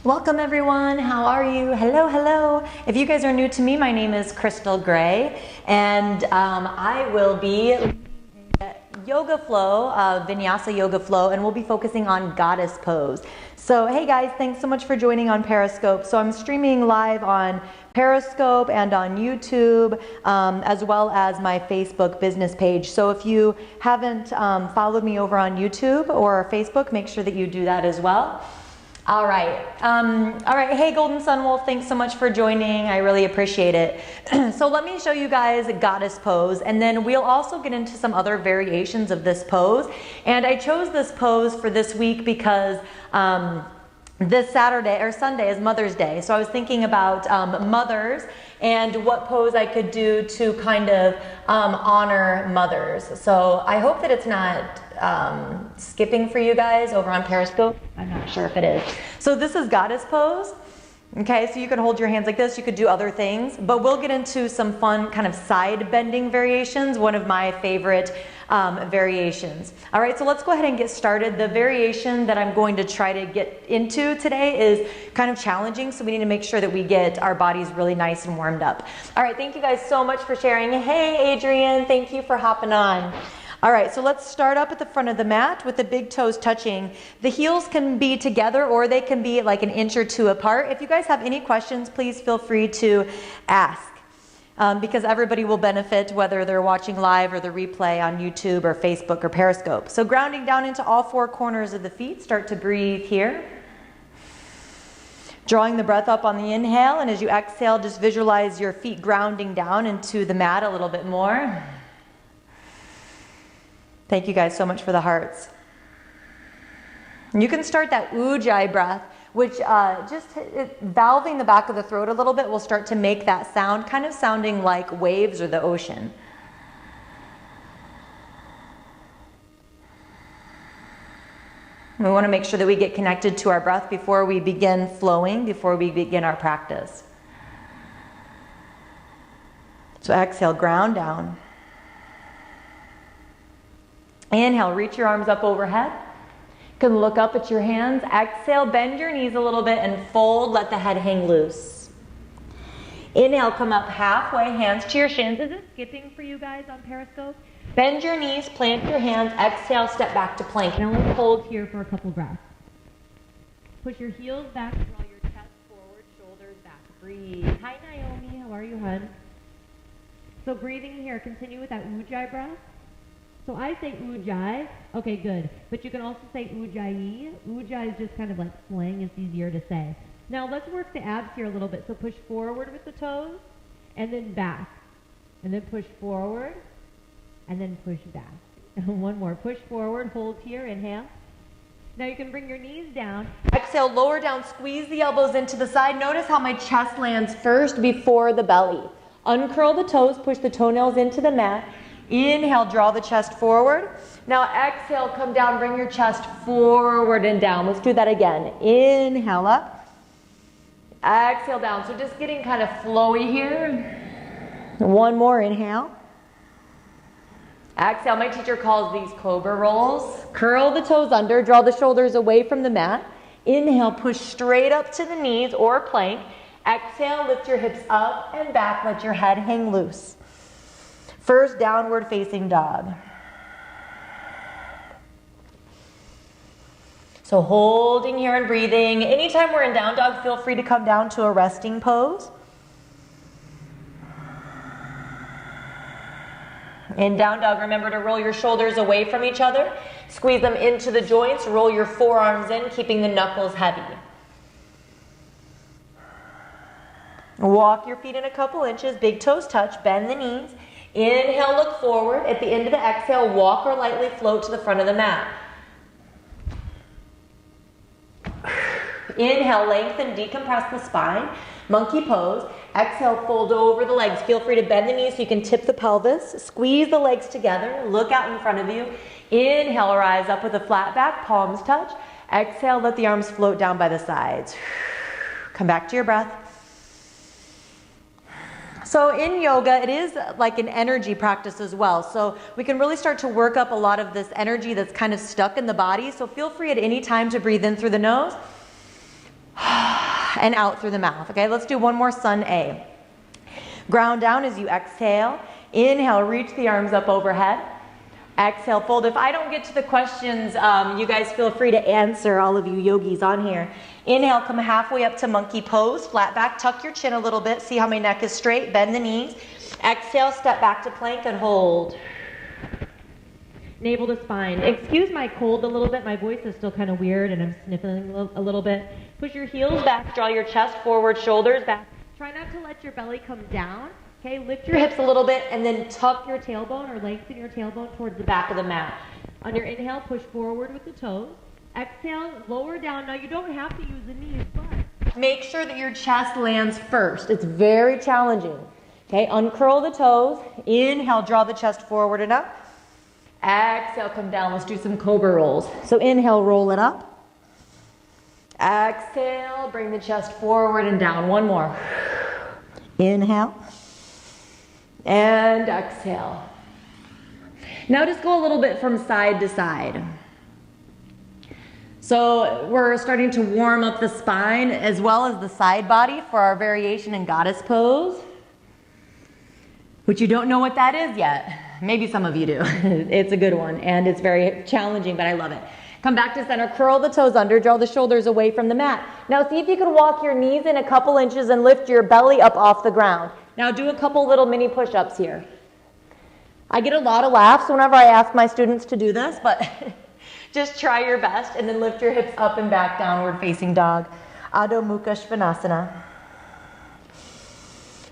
Welcome everyone, how are you? Hello, hello. If you guys are new to me, my name is Crystal Gray, and I will be yoga flow, Vinyasa yoga flow, and we'll be focusing on goddess pose. So hey guys, thanks so much for joining on Periscope. So I'm streaming live on Periscope and on YouTube, as well as my Facebook business page. So if you haven't followed me over on YouTube or Facebook, make sure that you do that as well. All right. Hey, Golden Sun Wolf, thanks so much for joining. I really appreciate it. So let me show you guys a goddess pose, and then we'll also get into some other variations of this pose. And I chose this pose for this week because this Saturday or Sunday is Mother's Day. So I was thinking about mothers and what pose I could do to kind of honor mothers. So I hope that it's not skipping for you guys over on Periscope. I'm not sure if it is. So this is goddess pose. Okay, so you could hold your hands like this, you could do other things, but we'll get into some fun kind of side bending variations, one of my favorite variations. All right, so let's go ahead and get started. The variation that I'm going to try to get into today is kind of challenging, so we need to make sure that we get our bodies really nice and warmed up. All right, thank you guys so much for sharing. Hey, Adrian, thank you for hopping on. All right, so let's start up at the front of the mat with the big toes touching. The heels can be together or they can be like an inch or two apart. If you guys have any questions, please feel free to ask because everybody will benefit whether they're watching live or the replay on YouTube or Facebook or Periscope. So grounding down into all four corners of the feet, start to breathe here. Drawing the breath up on the inhale, and as you exhale, just visualize your feet grounding down into the mat a little bit more. Thank you guys so much for the hearts. You can start that ujjayi breath, which valving the back of the throat a little bit will start to make that sound, kind of sounding like waves or the ocean. We want to make sure that we get connected to our breath before we begin flowing, before we begin our practice. So exhale, ground down. Inhale, reach your arms up overhead. You can look up at your hands. Exhale, bend your knees a little bit and fold, let the head hang loose. Inhale, come up halfway, hands to your shins. Is it skipping for you guys on Periscope? Bend your knees, plant your hands. Exhale, step back to plank. And only hold here for a couple breaths. Push your heels back, draw your chest forward, shoulders back. Breathe. Hi, Naomi. How are you, hun? So breathing here, continue with that ujjayi breath. So I say ujjayi, okay, good. But you can also say ujjayi. Ujjayi is just kind of like slang, it's easier to say. Now let's work the abs here a little bit. So push forward with the toes, and then back. And then push forward, and then push back. One more, push forward, hold here, inhale. Now you can bring your knees down. Exhale, lower down, squeeze the elbows into the side. Notice how my chest lands first before the belly. Uncurl the toes, push the toenails into the mat. Inhale, draw the chest forward. Now exhale, come down, bring your chest forward and down. Let's do that again. Inhale up. Exhale down. So just getting kind of flowy here. One more, inhale. Exhale, my teacher calls these cobra rolls. Curl the toes under, draw the shoulders away from the mat. Inhale, push straight up to the knees or plank. Exhale, lift your hips up and back, let your head hang loose. First downward facing dog. So holding here and breathing. Anytime we're in down dog, feel free to come down to a resting pose. In down dog, remember to roll your shoulders away from each other. Squeeze them into the joints. Roll your forearms in, keeping the knuckles heavy. Walk your feet in a couple inches. Big toes touch. Bend the knees. Inhale, look forward. At the end of the exhale, walk or lightly float to the front of the mat. Inhale, lengthen, decompress the spine. Monkey pose. Exhale, fold over the legs. Feel free to bend the knees so you can tip the pelvis. Squeeze the legs together. Look out in front of you. Inhale, rise up with a flat back. Palms touch. Exhale, let the arms float down by the sides. Come back to your breath. So in yoga, it is like an energy practice as well. So we can really start to work up a lot of this energy that's kind of stuck in the body. So feel free at any time to breathe in through the nose. and out through the mouth. Okay, let's do one more, sun A. Ground down as you exhale. Inhale, reach the arms up overhead. Exhale, fold. If I don't get to the questions, you guys feel free to answer, all of you yogis on here. Inhale, come halfway up to monkey pose, flat back, tuck your chin a little bit, see how my neck is straight, bend the knees. Exhale, step back to plank and hold. Navel to spine. Excuse my cold a little bit, my voice is still kind of weird and I'm sniffling a little bit. Push your heels back, draw your chest forward, shoulders back. Try not to let your belly come down. Okay, lift your hips a little bit and then tuck your tailbone or lengthen your tailbone towards the back of the mat. On your inhale, push forward with the toes. Exhale, lower down. Now you don't have to use the knees, but make sure that your chest lands first. It's very challenging. Okay, uncurl the toes. Inhale, draw the chest forward and up. Exhale, come down. Let's do some cobra rolls. So inhale, roll it up. Exhale, bring the chest forward and down. One more. Inhale. And exhale. Now just go a little bit from side to side. So we're starting to warm up the spine as well as the side body for our variation in goddess pose, which you don't know what that is yet. Maybe some of you do. It's a good one and it's very challenging, but I love it. Come back to center, curl the toes under, draw the shoulders away from the mat. Now see if you can walk your knees in a couple inches and lift your belly up off the ground. Now do a couple little mini push-ups here. I get a lot of laughs whenever I ask my students to do this, but just try your best and then lift your hips up and back, downward facing dog. Adho Mukha Svanasana.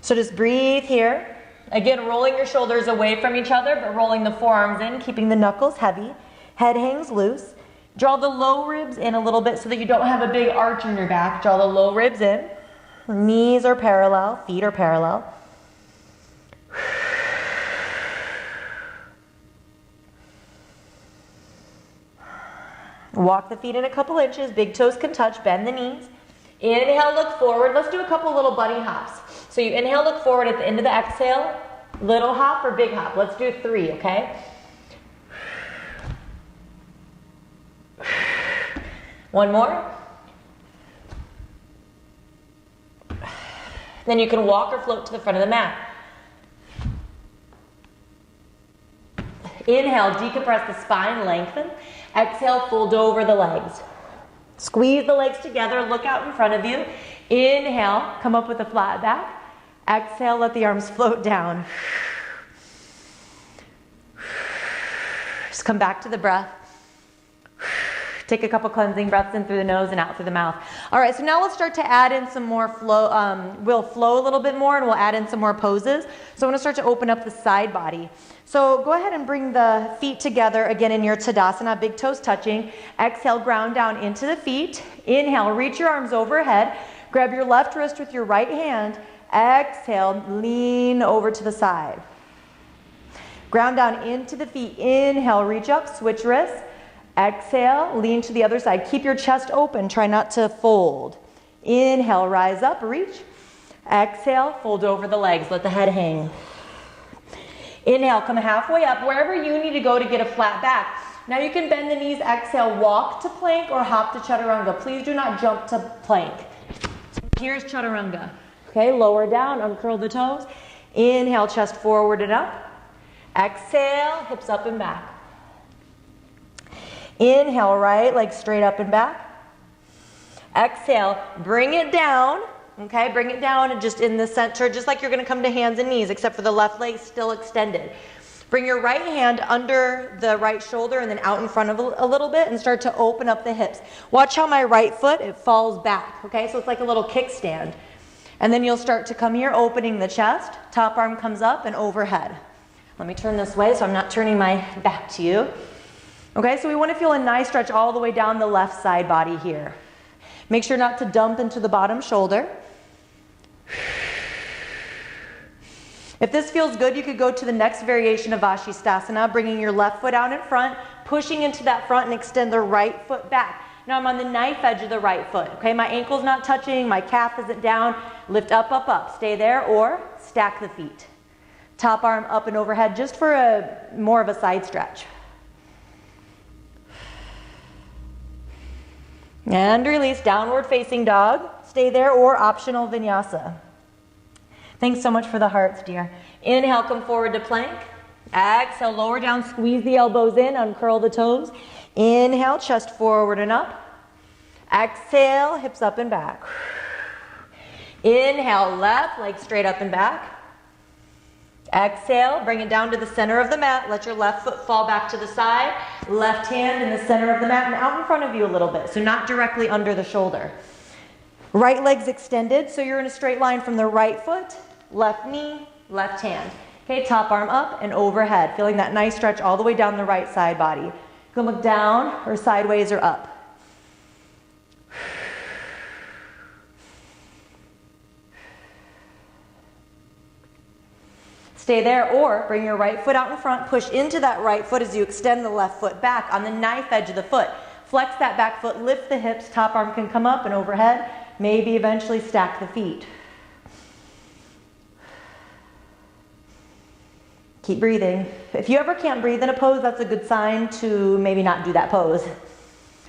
So just breathe here. Again, rolling your shoulders away from each other, but rolling the forearms in, keeping the knuckles heavy. Head hangs loose. Draw the low ribs in a little bit so that you don't have a big arch in your back. Draw the low ribs in. Knees are parallel, feet are parallel. Walk the feet in a couple inches, big toes can touch, bend the knees. Inhale, look forward. Let's do a couple little bunny hops. So you inhale, look forward at the end of the exhale, little hop or big hop. Let's do 3, okay? One more. Then you can walk or float to the front of the mat. Inhale, decompress the spine, lengthen. Exhale, fold over the legs. Squeeze the legs together, look out in front of you. Inhale, come up with a flat back. Exhale, let the arms float down. Just come back to the breath. Take a couple cleansing breaths in through the nose and out through the mouth. All right, so now let's start to add in some more flow. We'll flow a little bit more and we'll add in some more poses. So I'm gonna start to open up the side body. So go ahead and bring the feet together again in your Tadasana, big toes touching. Exhale, ground down into the feet. Inhale, reach your arms overhead. Grab your left wrist with your right hand. Exhale, lean over to the side. Ground down into the feet. Inhale, reach up, switch wrists. Exhale, lean to the other side. Keep your chest open, try not to fold. Inhale, rise up, reach. Exhale, fold over the legs, let the head hang. Inhale, come halfway up, wherever you need to go to get a flat back. Now you can bend the knees, exhale, walk to plank or hop to chaturanga. Please do not jump to plank. Here's chaturanga. Okay, lower down, uncurl the toes. Inhale, chest forward and up. Exhale, hips up and back. Inhale, right leg straight up and back. Exhale, bring it down. Okay, bring it down and just in the center, just like you're gonna come to hands and knees, except for the left leg still extended. Bring your right hand under the right shoulder and then out in front of a little bit and start to open up the hips. Watch how my right foot, it falls back, okay? So it's like a little kickstand. And then you'll start to come here, opening the chest, top arm comes up and overhead. Let me turn this way so I'm not turning my back to you. Okay, so we want to feel a nice stretch all the way down the left side body here. Make sure not to dump into the bottom shoulder. If this feels good, you could go to the next variation of Vashisthasana, bringing your left foot out in front, pushing into that front and extend the right foot back. Now I'm on the knife edge of the right foot. Okay, my ankle's not touching, my calf isn't down. Lift up, up, up. Stay there or stack the feet. Top arm up and overhead just for more of a side stretch. And release, downward facing dog. Stay there, or optional vinyasa. Thanks so much for the hearts, dear. Inhale, come forward to plank. Exhale, lower down, squeeze the elbows in, uncurl the toes. Inhale, chest forward and up. Exhale, hips up and back. Inhale, left leg straight up and back. Exhale, bring it down to the center of the mat. Let your left foot fall back to the side. Left hand in the center of the mat and out in front of you a little bit, so not directly under the shoulder. Right leg's extended, so you're in a straight line from the right foot, left knee, left hand. Okay, top arm up and overhead, feeling that nice stretch all the way down the right side body. You can look down or sideways or up. Stay there, or bring your right foot out in front, push into that right foot as you extend the left foot back on the knife edge of the foot. Flex that back foot, lift the hips, top arm can come up and overhead, maybe eventually stack the feet. Keep breathing. If you ever can't breathe in a pose, that's a good sign to maybe not do that pose.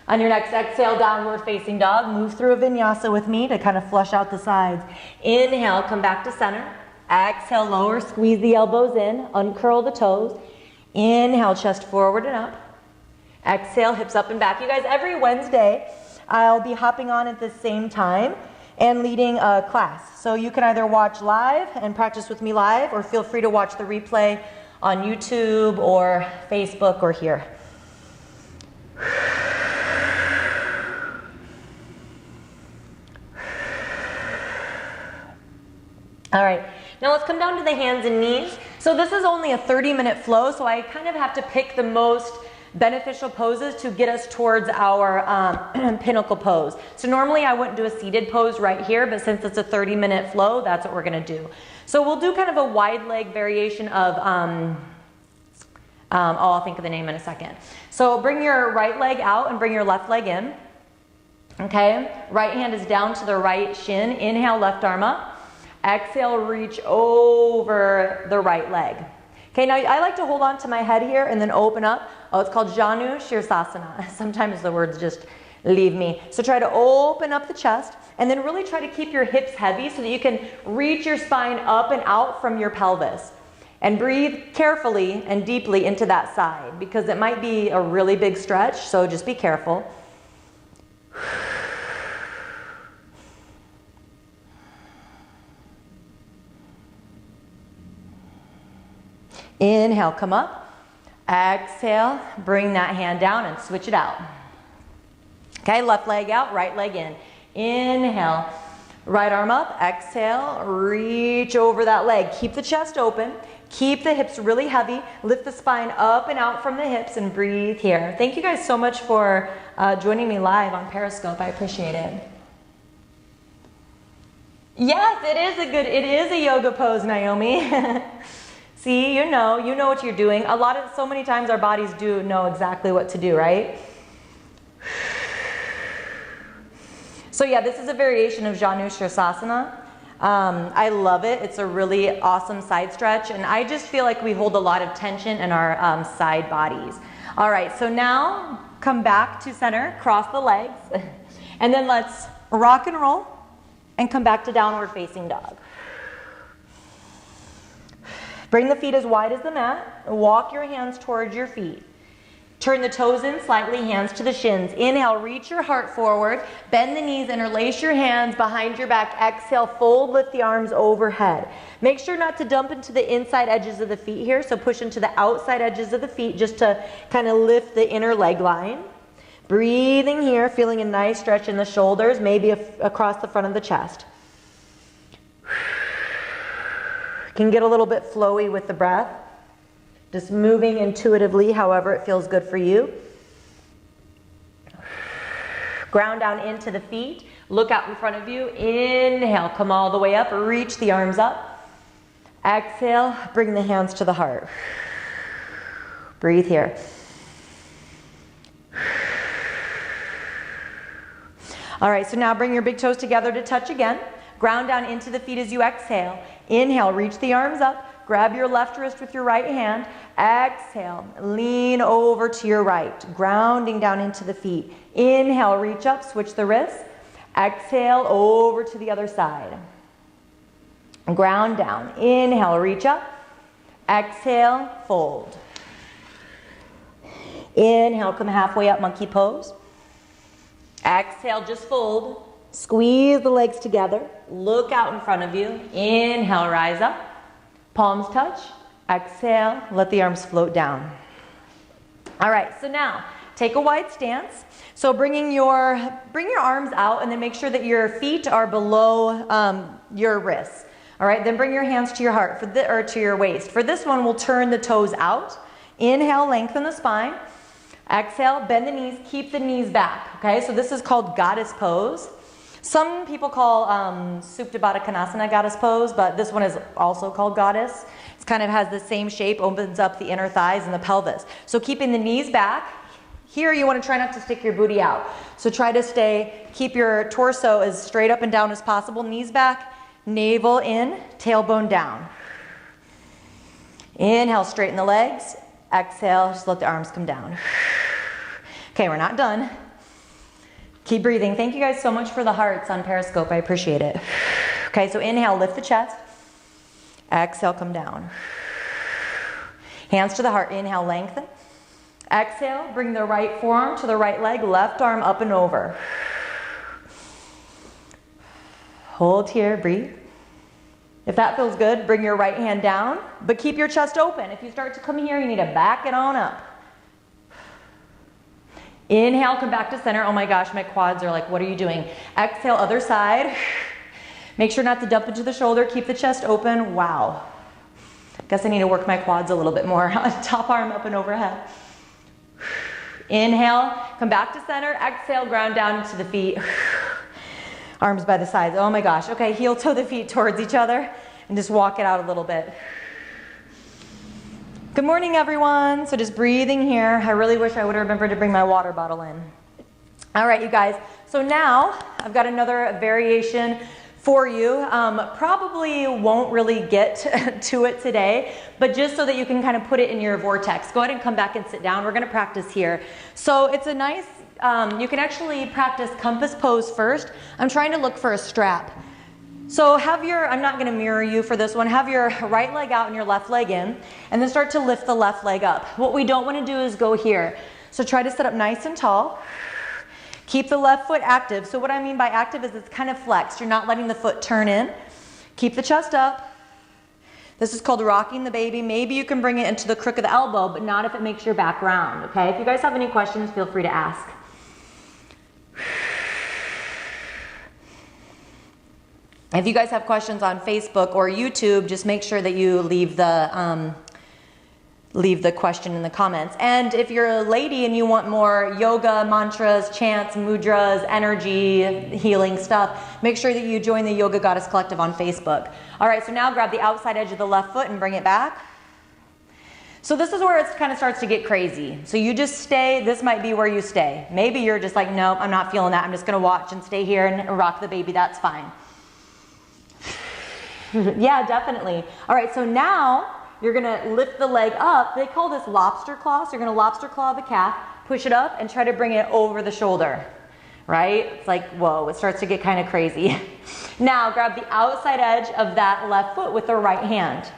On your next exhale, downward facing dog, move through a vinyasa with me to kind of flush out the sides. Inhale, come back to center. Exhale, lower, squeeze the elbows in, uncurl the toes. Inhale, chest forward and up. Exhale, hips up and back. You guys, every Wednesday, I'll be hopping on at the same time and leading a class. So you can either watch live and practice with me live, or feel free to watch the replay on YouTube or Facebook or here. All right, now let's come down to the hands and knees. So this is only a 30-minute flow, so I kind of have to pick the most beneficial poses to get us towards our pinnacle pose. So normally I wouldn't do a seated pose right here, but since it's a 30-minute flow, that's what we're gonna do. So we'll do kind of a wide leg variation of, I'll think of the name in a second. So bring your right leg out and bring your left leg in. Okay, right hand is down to the right shin. Inhale, left arm up. Exhale, reach over the right leg. Okay, now I like to hold on to my head here and then open up. Oh, it's called Janu Shirsasana. Sometimes the words just leave me. So try to open up the chest and then really try to keep your hips heavy so that you can reach your spine up and out from your pelvis. And breathe carefully and deeply into that side, because it might be a really big stretch, so just be careful. Inhale, come up. Exhale, bring that hand down and switch it out. Okay, left leg out, right leg in. Inhale, right arm up. Exhale, reach over that leg. Keep the chest open. Keep the hips really heavy. Lift the spine up and out from the hips and breathe here. Thank you guys so much for joining me live on Periscope. I appreciate it. Yes, it is a yoga pose, Naomi. See, you know what you're doing. So many times our bodies do know exactly what to do, right? So yeah, this is a variation of Janu Shirsasana. I love it. It's a really awesome side stretch, and I just feel like we hold a lot of tension in our side bodies. All right, so now come back to center, cross the legs, and then let's rock and roll and come back to downward facing dog. Bring the feet as wide as the mat. Walk your hands towards your feet. Turn the toes in slightly, hands to the shins. Inhale, reach your heart forward. Bend the knees, interlace your hands behind your back. Exhale, fold, lift the arms overhead. Make sure not to dump into the inside edges of the feet here, so push into the outside edges of the feet just to kind of lift the inner leg line. Breathing here, feeling a nice stretch in the shoulders, maybe across the front of the chest. Can get a little bit flowy with the breath. Just moving intuitively, however it feels good for you. Ground down into the feet. Look out in front of you. Inhale, come all the way up. Reach the arms up. Exhale, bring the hands to the heart. Breathe here. All right, so now bring your big toes together to touch again. Ground down into the feet as you exhale. Inhale, reach the arms up. Grab your left wrist with your right hand. Exhale, lean over to your right, grounding down into the feet. Inhale, reach up, switch the wrists. Exhale, over to the other side. Ground down. Inhale, reach up. Exhale, fold. Inhale, come halfway up, monkey pose. Exhale, just fold. Squeeze the legs together. Look out in front of you. Inhale, rise up. Palms touch. Exhale, let the arms float down. All right, so now take a wide stance. So bring your arms out and then make sure that your feet are below your wrists. All right, then bring your hands to your heart or to your waist. For this one, we'll turn the toes out. Inhale, lengthen the spine. Exhale, bend the knees, keep the knees back. Okay, so this is called goddess pose. Some people call Supta Baddha Konasana goddess pose, but this one is also called goddess. It kind of has the same shape, opens up the inner thighs and the pelvis. So keeping the knees back. Here you want to try not to stick your booty out. So try to keep your torso as straight up and down as possible. Knees back, navel in, tailbone down. Inhale, straighten the legs. Exhale, just let the arms come down. Okay, we're not done. Keep breathing. Thank you guys so much for the hearts on Periscope. I appreciate it. Okay, so inhale, lift the chest. Exhale, come down. Hands to the heart. Inhale, lengthen. Exhale, bring the right forearm to the right leg, left arm up and over. Hold here, breathe. If that feels good, bring your right hand down, but keep your chest open. If you start to come here, you need to back it on up. Inhale, come back to center. Oh my gosh, my quads are like, what are you doing? Exhale, other side. Make sure not to dump into the shoulder. Keep the chest open. Wow. Guess I need to work my quads a little bit more. Top arm up and overhead. Inhale, come back to center. Exhale, ground down into the feet. Arms by the sides. Oh my gosh. Okay, heel toe the feet towards each other and just walk it out a little bit. Good morning, everyone. So just breathing here. I really wish I would have remembered to bring my water bottle in. All right, you guys. So now I've got another variation for you. Probably won't really get to it today, but just so that you can kind of put it in your vortex. Go ahead and come back and sit down. We're going to practice here. So it's a nice, you can actually practice compass pose first. I'm trying to look for a strap. So I'm not going to mirror you for this one, have your right leg out and your left leg in, and then start to lift the left leg up. What we don't want to do is go here. So try to sit up nice and tall. Keep the left foot active. So what I mean by active is it's kind of flexed. You're not letting the foot turn in. Keep the chest up. This is called rocking the baby. Maybe you can bring it into the crook of the elbow, but not if it makes your back round, okay? If you guys have any questions, feel free to ask. If you guys have questions on Facebook or YouTube, just make sure that you leave the question in the comments. And if you're a lady and you want more yoga, mantras, chants, mudras, energy, healing stuff, make sure that you join the Yoga Goddess Collective on Facebook. All right, so now grab the outside edge of the left foot and bring it back. So this is where it kind of starts to get crazy. So you just stay, this might be where you stay. Maybe you're just like, no, I'm not feeling that. I'm just gonna watch and stay here and rock the baby, that's fine. Yeah, definitely. All right, so now you're gonna lift the leg up. They call this lobster claw. So you're gonna lobster claw the calf, push it up and try to bring it over the shoulder, right? It's like, whoa, it starts to get kind of crazy. Now grab the outside edge of that left foot with the right hand.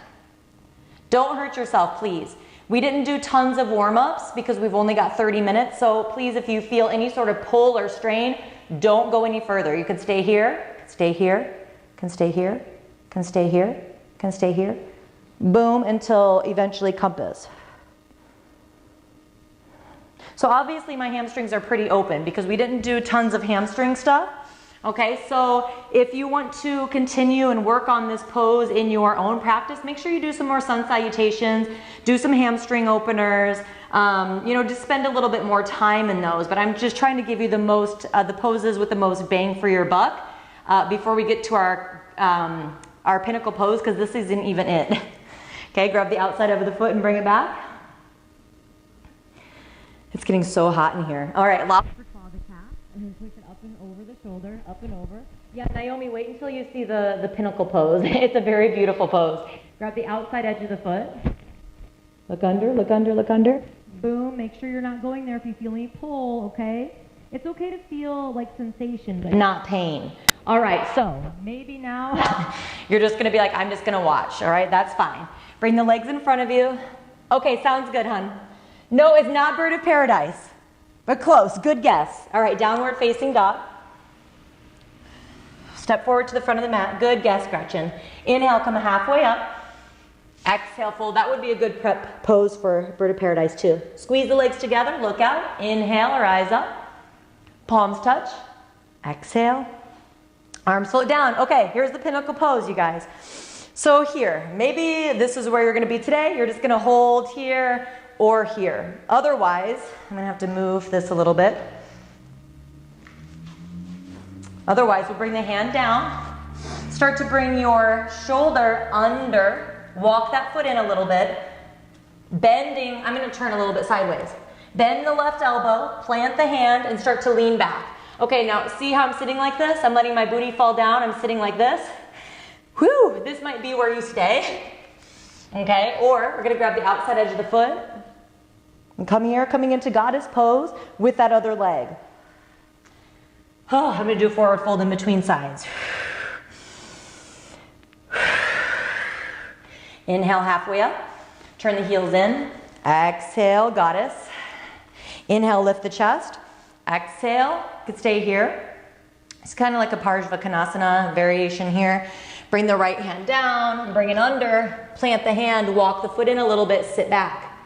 Don't hurt yourself, please. We didn't do tons of warm-ups because we've only got 30 minutes. So please, if you feel any sort of pull or strain, don't go any further. You can stay here, stay here, can stay here, can stay here, can stay here. Boom, until eventually compass. So obviously my hamstrings are pretty open because we didn't do tons of hamstring stuff. Okay, so if you want to continue and work on this pose in your own practice, make sure you do some more sun salutations, do some hamstring openers, you know, just spend a little bit more time in those. But I'm just trying to give you the poses with the most bang for your buck before we get to our pinnacle pose, because this isn't even it. Okay, grab the outside of the foot and bring it back. It's getting so hot in here. All right, lobster claw the calf, and then push it up and over the shoulder, up and over. Yeah, Naomi, wait until you see the pinnacle pose. It's a very beautiful pose. Grab the outside edge of the foot. Look under, look under, look under. Boom, make sure you're not going there if you feel any pull, okay? It's okay to feel like sensation, but not pain. All right, so maybe now you're just gonna be like, I'm just gonna watch, all right? That's fine. Bring the legs in front of you. Okay, sounds good, hon. No, it's not bird of paradise, but close, good guess. All right, downward facing dog. Step forward to the front of the mat. Good guess, Gretchen. Inhale, come halfway up. Exhale, fold. That would be a good prep pose for bird of paradise too. Squeeze the legs together, look out. Inhale, or eyes up. Palms touch. Exhale. Arms float down. Okay, here's the pinnacle pose, you guys. So here, maybe this is where you're gonna be today. You're just gonna hold here or here. Otherwise, I'm gonna have to move this a little bit. Otherwise, we'll bring the hand down. Start to bring your shoulder under. Walk that foot in a little bit. Bending, I'm gonna turn a little bit sideways. Bend the left elbow, plant the hand, and start to lean back. Okay, now see how I'm sitting like this? I'm letting my booty fall down, I'm sitting like this. Whew, this might be where you stay. Okay, or we're gonna grab the outside edge of the foot and come here, coming into goddess pose with that other leg. Oh, I'm gonna do a forward fold in between sides. Inhale, halfway up. Turn the heels in. Exhale, goddess. Inhale, lift the chest. Exhale, you could stay here. It's kind of like a Parsvakonasana variation here. Bring the right hand down, bring it under, plant the hand, walk the foot in a little bit, sit back.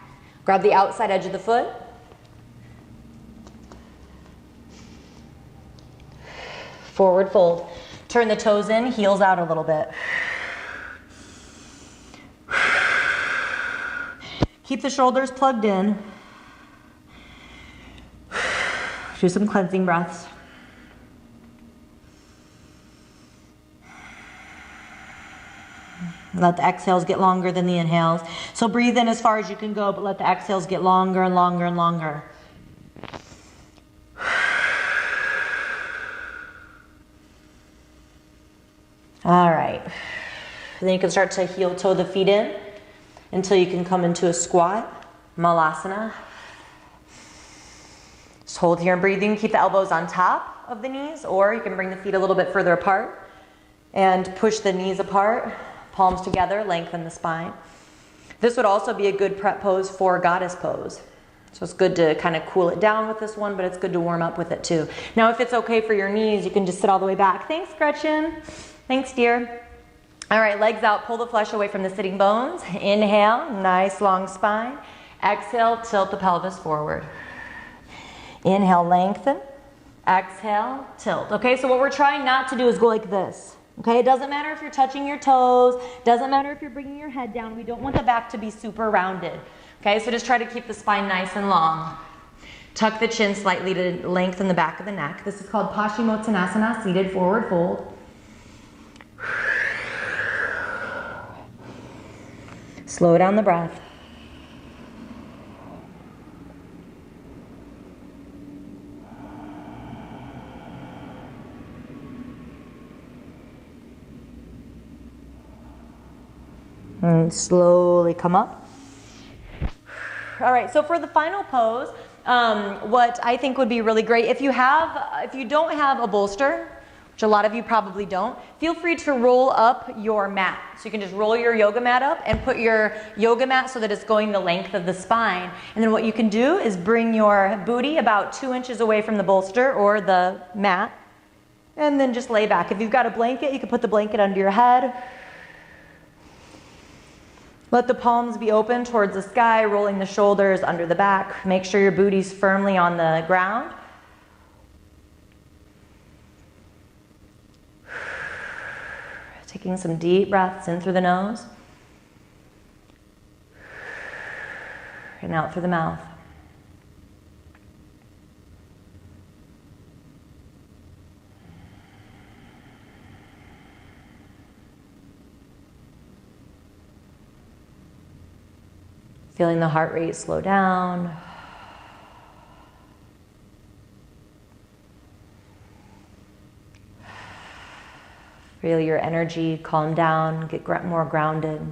Grab the outside edge of the foot. Forward fold. Turn the toes in, heels out a little bit. Keep the shoulders plugged in. Do some cleansing breaths. Let the exhales get longer than the inhales. So breathe in as far as you can go, but let the exhales get longer and longer and longer. All right. Then you can start to heel toe the feet in until you can come into a squat, malasana. Just hold here and breathe. You can keep the elbows on top of the knees, or you can bring the feet a little bit further apart and push the knees apart, palms together, lengthen the spine. This would also be a good prep pose for goddess pose. So it's good to kind of cool it down with this one, but it's good to warm up with it too. Now, if it's okay for your knees, you can just sit all the way back. Thanks, Gretchen. Thanks, dear. All right, legs out, pull the flesh away from the sitting bones. Inhale, nice long spine. Exhale, tilt the pelvis forward. Inhale, lengthen. Exhale, tilt. Okay, so what we're trying not to do is go like this. Okay, it doesn't matter if you're touching your toes, doesn't matter if you're bringing your head down. We don't want the back to be super rounded. Okay, so just try to keep the spine nice and long. Tuck the chin slightly to lengthen the back of the neck. This is called Paschimottanasana, seated forward fold. Slow down the breath. And slowly come up. All right, so for the final pose, what I think would be really great, if you don't have a bolster, which a lot of you probably don't, feel free to roll up your mat. So you can just roll your yoga mat up and put your yoga mat so that it's going the length of the spine. And then what you can do is bring your booty about 2 inches away from the bolster or the mat, and then just lay back. If you've got a blanket, you can put the blanket under your head. Let the palms be open towards the sky, rolling the shoulders under the back. Make sure your booty's firmly on the ground. Taking some deep breaths in through the nose and out through the mouth. Feeling the heart rate slow down. Feel your energy calm down, get more grounded.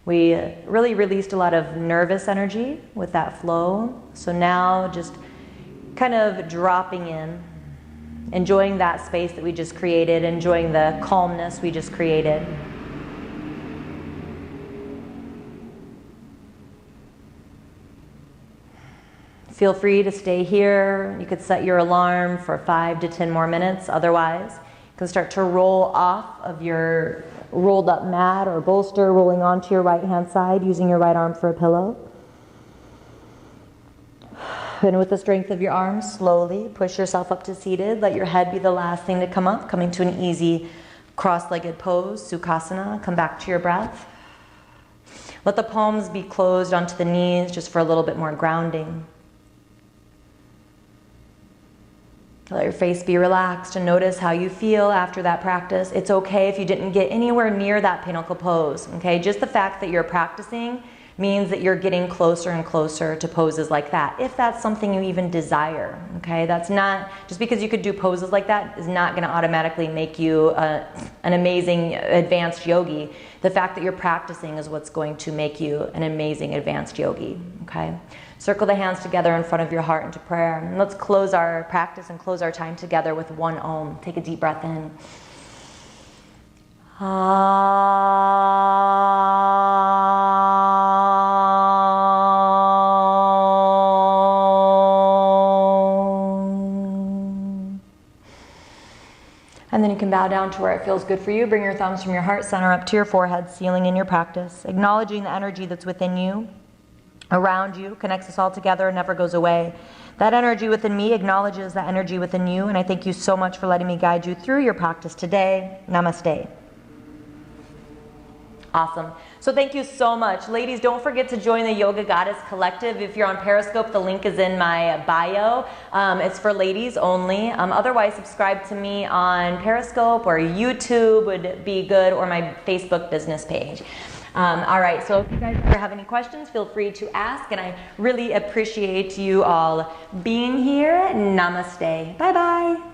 We really released a lot of nervous energy with that flow. So now just kind of dropping in, enjoying that space that we just created, enjoying the calmness we just created. Feel free to stay here. You could set your alarm for 5 to 10 more minutes. Otherwise, you can start to roll off of your rolled up mat or bolster, rolling onto your right hand side, using your right arm for a pillow. And with the strength of your arms, slowly push yourself up to seated. Let your head be the last thing to come up, coming to an easy cross-legged pose, Sukhasana. Come back to your breath. Let the palms be closed onto the knees just for a little bit more grounding. Let your face be relaxed and notice how you feel after that practice. It's okay if you didn't get anywhere near that pinnacle pose, okay? Just the fact that you're practicing means that you're getting closer and closer to poses like that, if that's something you even desire, okay? That's not, just because you could do poses like that is not gonna automatically make you an amazing advanced yogi. The fact that you're practicing is what's going to make you an amazing advanced yogi, okay? Circle the hands together in front of your heart into prayer. And let's close our practice and close our time together with one Om. Take a deep breath in. And then you can bow down to where it feels good for you. Bring your thumbs from your heart center up to your forehead, sealing in your practice, acknowledging the energy that's within you, around you, connects us all together and never goes away. That energy within me acknowledges that energy within you, and I thank you so much for letting me guide you through your practice today. Namaste. Awesome. So thank you so much. Ladies, don't forget to join the Yoga Goddess Collective. If you're on Periscope, the link is in my bio. It's for ladies only. Otherwise, subscribe to me on Periscope or YouTube would be good, or my Facebook business page. All right, so if you guys ever have any questions, feel free to ask, and I really appreciate you all being here. Namaste. Bye-bye.